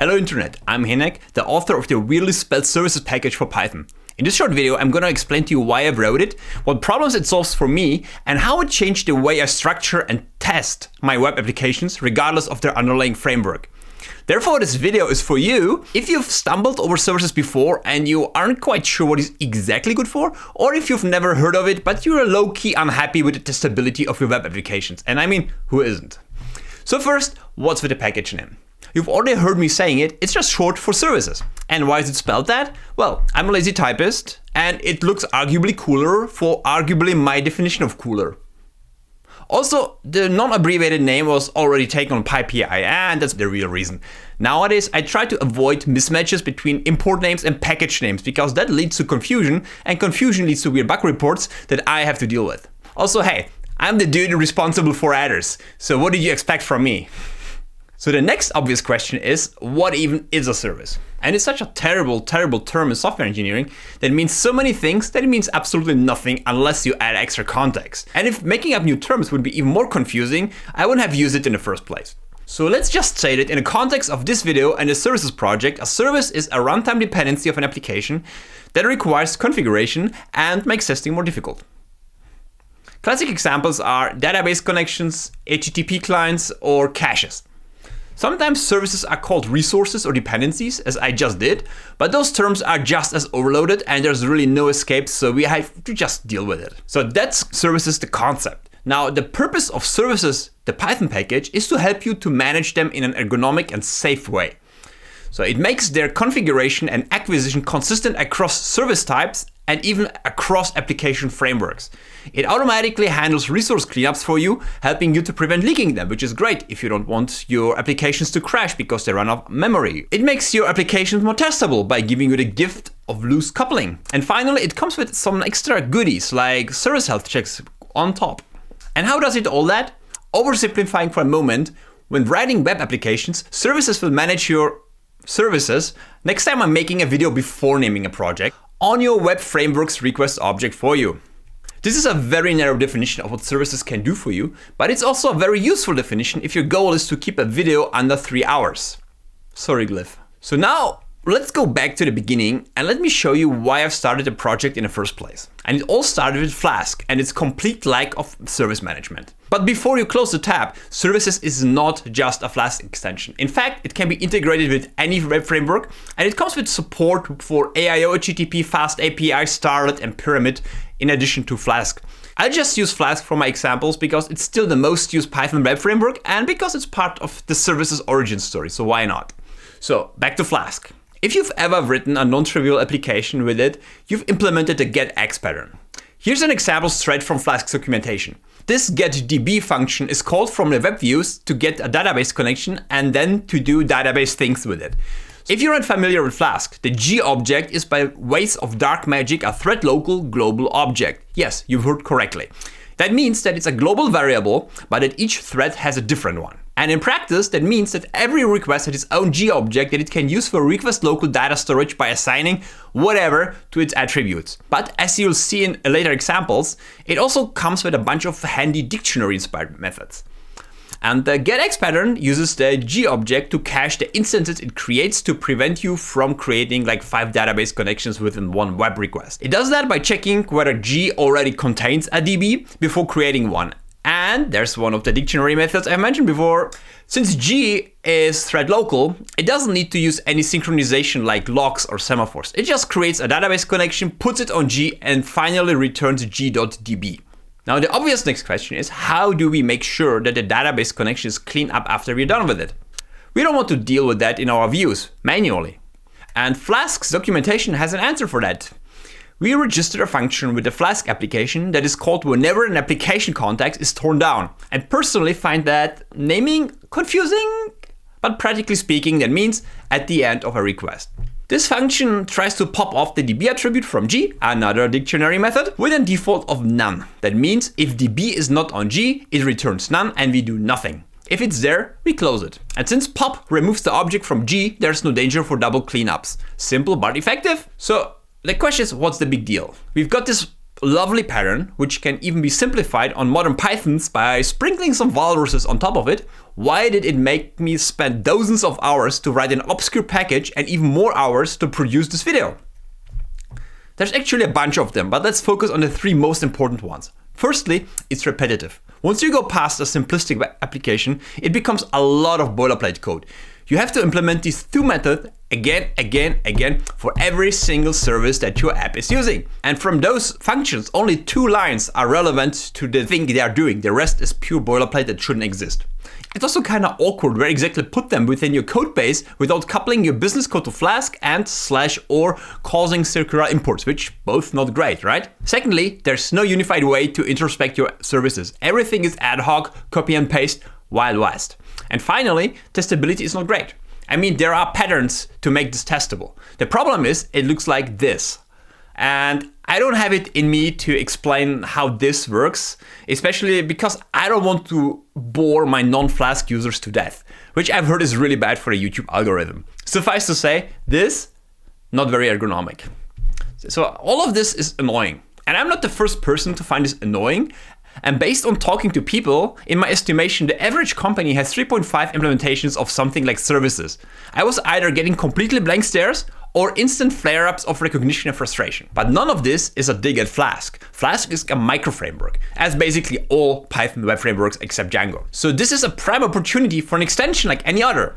Hello Internet, I'm Hinek, the author of the weirdly spelled services package for Python. In this short video, I'm gonna explain to you why I wrote it, what problems it solves for me, and how it changed the way I structure and test my web applications regardless of their underlying framework. Therefore, this video is for you if you've stumbled over services before and you aren't quite sure what it's exactly good for, or if you've never heard of it but you're low-key unhappy with the testability of your web applications. And I mean, who isn't? So first, what's with the package name? You've already heard me saying it, it's just short for services. And why is it spelled that? Well, I'm a lazy typist, and it looks arguably cooler for arguably my definition of cooler. Also, the non-abbreviated name was already taken on PyPI, and that's the real reason. Nowadays, I try to avoid mismatches between import names and package names, because that leads to confusion, and confusion leads to weird bug reports that I have to deal with. Also, hey, I'm the dude responsible for adders, so what did you expect from me? So the next obvious question is, what even is a service? And it's such a terrible term in software engineering that means so many things that it means absolutely nothing unless you add extra context. And if making up new terms would be even more confusing, I wouldn't have used it in the first place. So let's just say that in the context of this video and the services project, a service is a runtime dependency of an application that requires configuration and makes testing more difficult. Classic examples are database connections, HTTP clients, or caches. Sometimes services are called resources or dependencies, as I just did, but those terms are just as overloaded and there's really no escape, so we have to just deal with it. So that's services, the concept. Now, the purpose of services, the Python package, is to help you to manage them in an ergonomic and safe way. So it makes their configuration and acquisition consistent across service types and even across application frameworks. It automatically handles resource cleanups for you, helping you to prevent leaking them, which is great if you don't want your applications to crash because they run out of memory. It makes your applications more testable by giving you the gift of loose coupling. And finally, it comes with some extra goodies like service health checks on top. And how does it all that? Oversimplifying for a moment, when writing web applications, services will manage your services. Next time I'm making a video before naming a project on your web framework's request object for you. This is a very narrow definition of what services can do for you, but it's also a very useful definition if your goal is to keep a video under 3 hours. Sorry, Glyph. So now let's go back to the beginning and let me show you why I've started the project in the first place. And it all started with Flask and its complete lack of service management. But before you close the tab, services is not just a Flask extension. In fact, it can be integrated with any web framework, and it comes with support for AIO, HTTP, Fast API, Starlet, and Pyramid, in addition to Flask. I'll just use Flask for my examples because it's still the most used Python web framework and because it's part of the services origin story, so why not? So back to Flask. If you've ever written a non-trivial application with it, you've implemented the getX pattern. Here's an example straight from Flask's documentation. This getDB function is called from the web views to get a database connection and then to do database things with it. If you're not familiar with Flask, the G object is by ways of dark magic a thread local global object. Yes, you've heard correctly. That means that it's a global variable, but that each thread has a different one. And in practice, that means that every request has its own G object that it can use for request local data storage by assigning whatever to its attributes. But as you'll see in later examples, it also comes with a bunch of handy dictionary-inspired methods. And the getX pattern uses the G object to cache the instances it creates to prevent you from creating like 5 database connections within one web request. It does that by checking whether G already contains a DB before creating one. And there's one of the dictionary methods I mentioned before. Since G is thread local, it doesn't need to use any synchronization like locks or semaphores. It just creates a database connection, puts it on G, and finally returns g.db. Now the obvious next question is, how do we make sure that the database connection is cleaned up after we're done with it? We don't want to deal with that in our views manually. And Flask's documentation has an answer for that. We register a function with the Flask application that is called whenever an application context is torn down. And personally find that naming confusing, but practically speaking, that means at the end of a request. This function tries to pop off the DB attribute from G, another dictionary method, with a default of none. That means if DB is not on G, it returns none and we do nothing. If it's there, we close it. And since pop removes the object from G, there's no danger for double cleanups. Simple but effective. So the question is, what's the big deal? We've got this lovely pattern, which can even be simplified on modern Pythons by sprinkling some walruses on top of it. Why did it make me spend dozens of hours to write an obscure package and even more hours to produce this video? There's actually a bunch of them, but let's focus on the 3 most important ones. Firstly, it's repetitive. Once you go past a simplistic web application, it becomes a lot of boilerplate code. You have to implement these 2 methods again for every single service that your app is using. And from those functions, only 2 lines are relevant to the thing they are doing. The rest is pure boilerplate that shouldn't exist. It's also kind of awkward where exactly put them within your code base without coupling your business code to Flask and / or causing circular imports, which both not great, right? Secondly, there's no unified way to introspect your services. Everything is ad hoc, copy and paste, Wild West. And finally, testability is not great. I mean, there are patterns to make this testable. The problem is it looks like this. And I don't have it in me to explain how this works, especially because I don't want to bore my non-Flask users to death, which I've heard is really bad for the YouTube algorithm. Suffice to say, this, not very ergonomic. So all of this is annoying. And I'm not the first person to find this annoying. And based on talking to people, in my estimation, the average company has 3.5 implementations of something like services. I was either getting completely blank stares or instant flare-ups of recognition and frustration. But none of this is a dig at Flask. Flask is a micro-framework, as basically all Python web frameworks except Django. So this is a prime opportunity for an extension like any other.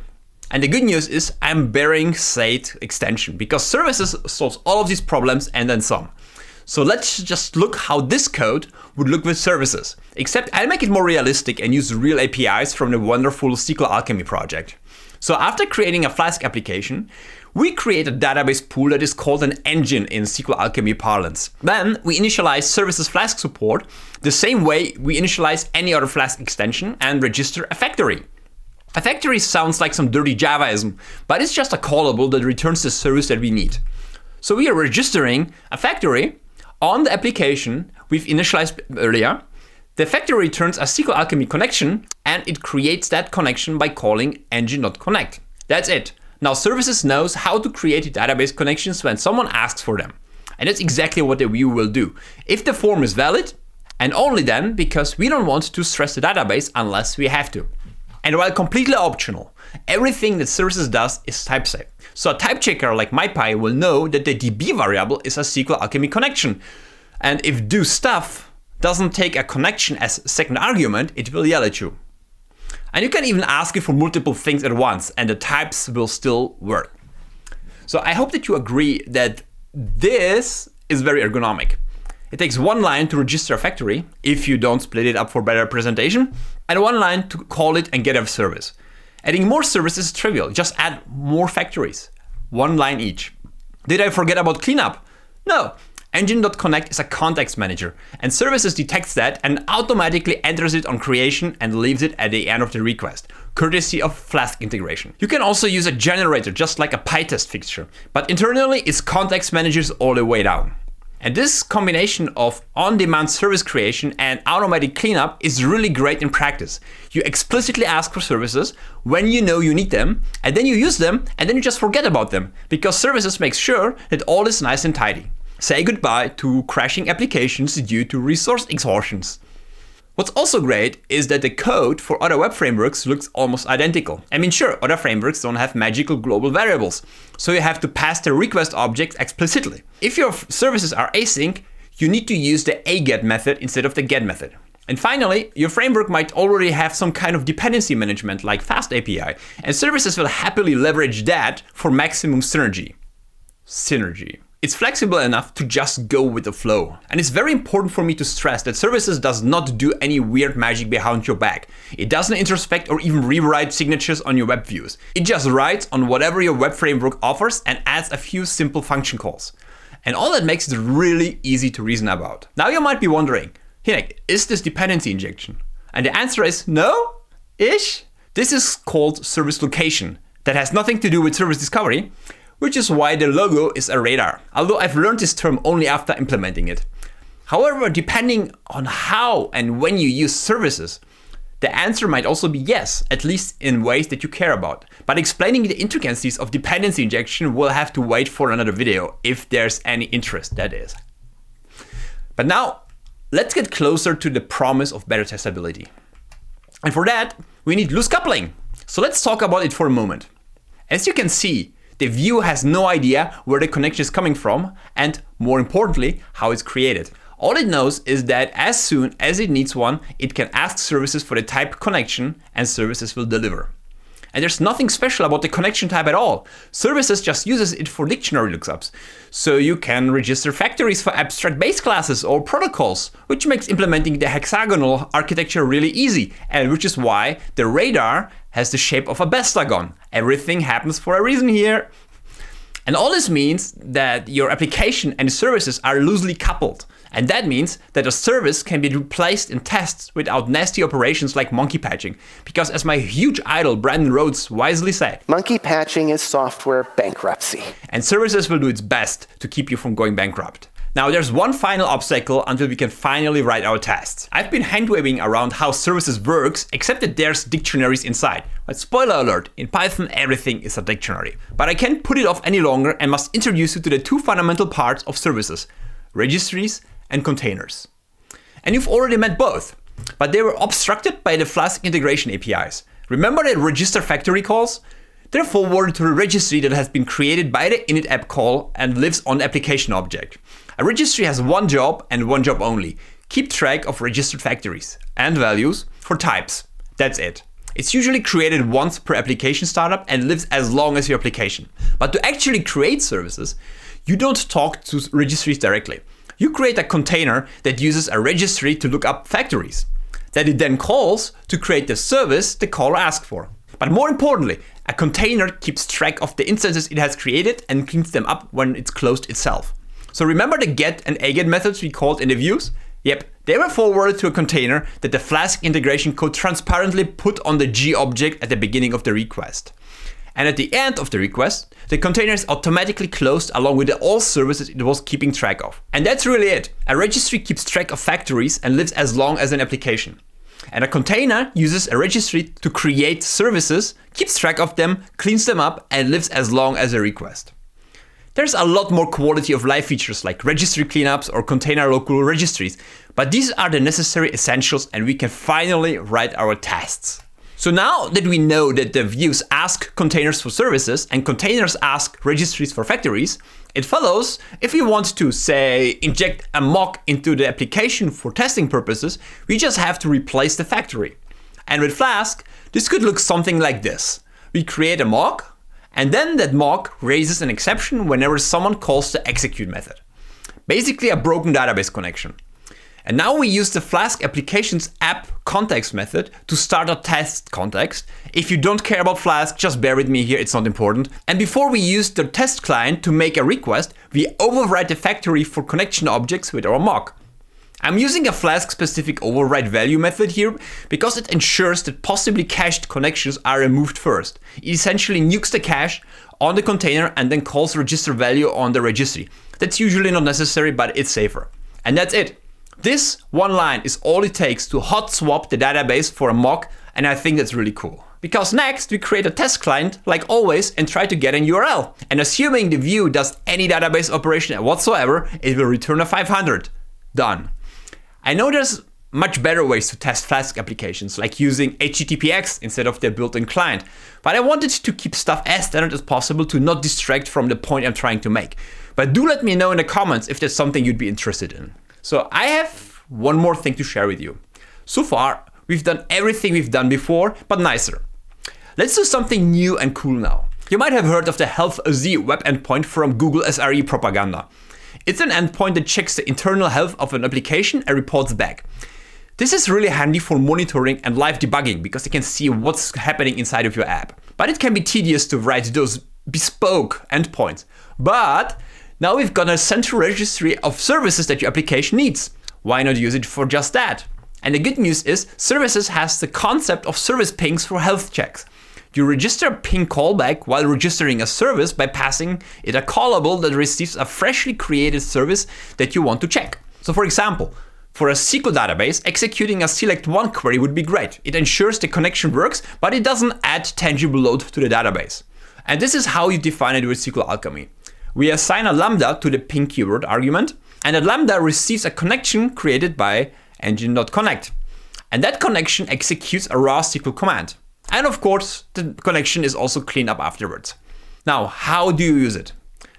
And the good news is I'm bearing said extension because services solves all of these problems and then some. So let's just look how this code would look with services. Except I'll make it more realistic and use real APIs from the wonderful SQL Alchemy project. So after creating a Flask application, we create a database pool that is called an engine in SQL Alchemy parlance. Then we initialize services Flask support the same way we initialize any other Flask extension and register a factory. A factory sounds like some dirty Javaism, but it's just a callable that returns the service that we need. So we are registering a factory on the application we've initialized earlier. The factory returns a SQL Alchemy connection and it creates that connection by calling engine.connect. That's it. Now services knows how to create database connections when someone asks for them. And that's exactly what the view will do. If the form is valid, and only then, because we don't want to stress the database unless we have to. And while completely optional, everything that services does is type safe. So a type checker like MyPy will know that the DB variable is a SQL Alchemy connection. And if do stuff doesn't take a connection as second argument, it will yell at you. And you can even ask it for multiple things at once and the types will still work. So I hope that you agree that this is very ergonomic. It takes 1 line to register a factory, if you don't split it up for better presentation, and 1 line to call it and get a service. Adding more services is trivial, just add more factories, 1 line each. Did I forget about cleanup? No. Engine.connect is a context manager, and services detects that and automatically enters it on creation and leaves it at the end of the request, courtesy of Flask integration. You can also use a generator, just like a PyTest fixture, but internally it's context managers all the way down. And this combination of on-demand service creation and automatic cleanup is really great in practice. You explicitly ask for services when you know you need them, and then you use them, and then you just forget about them, because services make sure that all is nice and tidy. Say goodbye to crashing applications due to resource exhaustions. What's also great is that the code for other web frameworks looks almost identical. I mean, sure, other frameworks don't have magical global variables, so you have to pass the request object explicitly. If your services are async, you need to use the aget method instead of the get method. And finally, your framework might already have some kind of dependency management like Fast API, and services will happily leverage that for maximum synergy. It's flexible enough to just go with the flow. And it's very important for me to stress that services does not do any weird magic behind your back. It doesn't introspect or even rewrite signatures on your web views. It just writes on whatever your web framework offers and adds a few simple function calls. And all that makes it really easy to reason about. Now you might be wondering, Hinek, is this dependency injection? And the answer is no-ish. This is called service location. That has nothing to do with service discovery, which is why the logo is a radar, although I've learned this term only after implementing it. However, depending on how and when you use services, the answer might also be yes, at least in ways that you care about. But explaining the intricacies of dependency injection will have to wait for another video, if there's any interest, that is. But now, let's get closer to the promise of better testability. And for that, we need loose coupling. So let's talk about it for a moment. As you can see, the view has no idea where the connection is coming from and, more importantly, how it's created. All it knows is that as soon as it needs one, it can ask services for the type connection and services will deliver. And there's nothing special about the connection type at all. Services just uses it for dictionary lookups. So you can register factories for abstract base classes or protocols, which makes implementing the hexagonal architecture really easy, and which is why the radar has the shape of a bestagon. Everything happens for a reason here. And all this means that your application and services are loosely coupled. And that means that a service can be replaced in tests without nasty operations like monkey patching. Because as my huge idol Brandon Rhodes wisely said, monkey patching is software bankruptcy. And services will do its best to keep you from going bankrupt. Now there's one final obstacle until we can finally write our tests. I've been hand-waving around how services works, except that there's dictionaries inside. But spoiler alert, in Python everything is a dictionary. But I can't put it off any longer and must introduce you to the two fundamental parts of services: registries and containers. And you've already met both, but they were obstructed by the Flask integration APIs. Remember the register factory calls? They're forwarded to a registry that has been created by the init app call and lives on the application object. A registry has one job and one job only: keep track of registered factories and values for types. That's it. It's usually created once per application startup and lives as long as your application. But to actually create services, you don't talk to registries directly. You create a container that uses a registry to look up factories, that it then calls to create the service the caller asked for. But more importantly, a container keeps track of the instances it has created and cleans them up when it's closed itself. So remember the get and aget methods we called in the views? Yep, they were forwarded to a container that the Flask integration code transparently put on the G object at the beginning of the request. And at the end of the request, the container is automatically closed along with all services it was keeping track of. And that's really it. A registry keeps track of factories and lives as long as an application. And a container uses a registry to create services, keeps track of them, cleans them up, and lives as long as a request. There's a lot more quality of life features like registry cleanups or container local registries, but these are the necessary essentials and we can finally write our tests. So now that we know that the views ask containers for services and containers ask registries for factories, it follows if we want to, say, inject a mock into the application for testing purposes, we just have to replace the factory. And with Flask, this could look something like this. We create a mock, and then that mock raises an exception whenever someone calls the execute method. Basically a broken database connection. And now we use the Flask application's app context method to start a test context. If you don't care about Flask, just bear with me here, it's not important. And before we use the test client to make a request, we override the factory for connection objects with our mock. I'm using a Flask-specific override value method here because it ensures that possibly cached connections are removed first. It essentially nukes the cache on the container and then calls register value on the registry. That's usually not necessary, but it's safer. And that's it. This one line is all it takes to hot swap the database for a mock, and I think that's really cool. Because next we create a test client like always and try to get an URL. And assuming the view does any database operation whatsoever, it will return a 500. Done. I know there's much better ways to test Flask applications, like using HTTPX instead of their built-in client. But I wanted to keep stuff as standard as possible to not distract from the point I'm trying to make. But do let me know in the comments if there's something you'd be interested in. So I have one more thing to share with you. So far, we've done everything we've done before, but nicer. Let's do something new and cool now. You might have heard of the HealthZ web endpoint from Google SRE propaganda. It's an endpoint that checks the internal health of an application and reports back. This is really handy for monitoring and live debugging because you can see what's happening inside of your app. But it can be tedious to write those bespoke endpoints. But now we've got a central registry of services that your application needs. Why not use it for just that? And the good news is services has the concept of service pings for health checks. You register a ping callback while registering a service by passing it a callable that receives a freshly created service that you want to check. So for example, for a SQL database, executing a select one query would be great. It ensures the connection works, but it doesn't add tangible load to the database. And this is how you define it with SQL Alchemy. We assign a lambda to the ping keyword argument, and that lambda receives a connection created by engine.connect. And that connection executes a raw SQL command. And of course, the connection is also cleaned up afterwards. Now, how do you use it?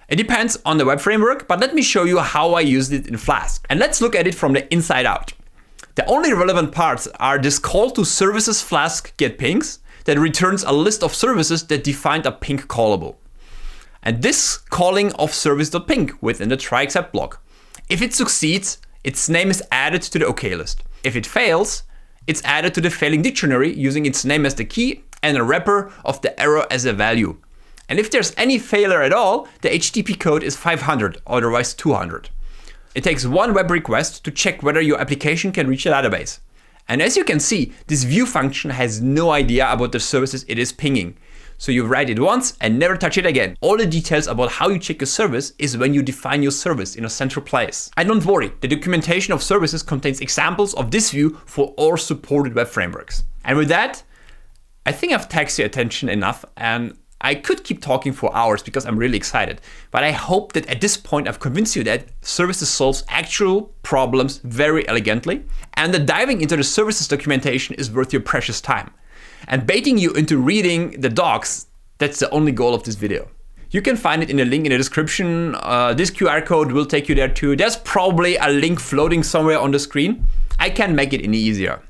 It depends on the web framework, but let me show you how I used it in Flask. And let's look at it from the inside out. The only relevant parts are this call to services Flask get pings that returns a list of services that defined a ping callable. And this calling of service.ping within the try except block. If it succeeds, its name is added to the OK list. If it fails, it's added to the failing dictionary using its name as the key and a wrapper of the error as a value. And if there's any failure at all, the HTTP code is 500, otherwise 200. It takes one web request to check whether your application can reach the database. And as you can see, this view function has no idea about the services it is pinging. So you write it once and never touch it again. All the details about how you check a service is when you define your service in a central place. And don't worry, the documentation of services contains examples of this view for all supported web frameworks. And with that, I think I've taxed your attention enough, and I could keep talking for hours because I'm really excited. But I hope that at this point I've convinced you that services solves actual problems very elegantly, and that diving into the services documentation is worth your precious time. And baiting you into reading the docs, that's the only goal of this video. You can find it in the link in the description. This QR code will take you there too. There's probably a link floating somewhere on the screen. I can make it any easier.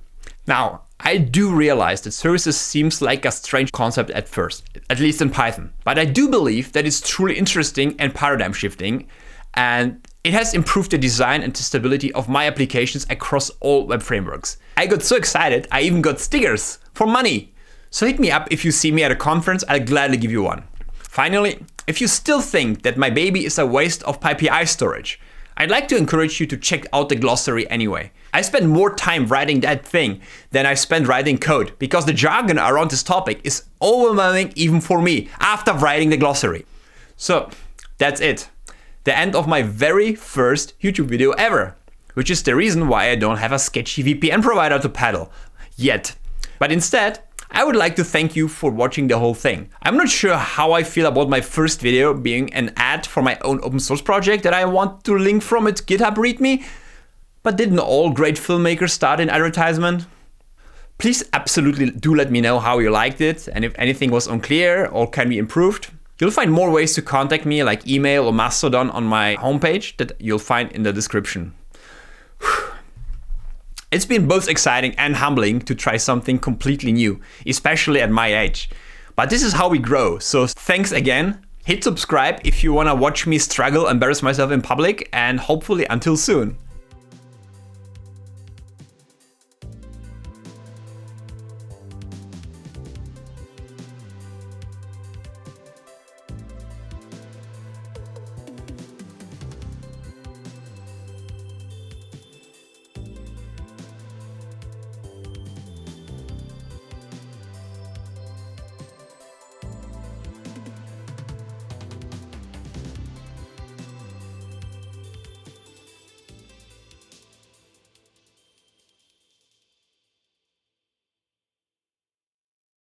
Now, I do realize that services seems like a strange concept at first, at least in Python. But I do believe that it's truly interesting and paradigm shifting, and it has improved the design and testability of my applications across all web frameworks. I got so excited, I even got stickers for money. So hit me up if you see me at a conference, I'll gladly give you one. Finally, if you still think that my baby is a waste of PyPI storage, I'd like to encourage you to check out the glossary anyway. I spend more time writing that thing than I spend writing code, because the jargon around this topic is overwhelming even for me after writing the glossary. So that's it. The end of my very first YouTube video ever, which is the reason why I don't have a sketchy VPN provider to paddle yet. But instead, I would like to thank you for watching the whole thing. I'm not sure how I feel about my first video being an ad for my own open source project that I want to link from its GitHub README, but didn't all great filmmakers start in advertisement? Please absolutely do let me know how you liked it, and if anything was unclear or can be improved. You'll find more ways to contact me, like email or Mastodon, on my homepage that you'll find in the description. It's been both exciting and humbling to try something completely new, especially at my age. But this is how we grow, so thanks again. Hit subscribe if you want to watch me struggle, embarrass myself in public, and hopefully until soon.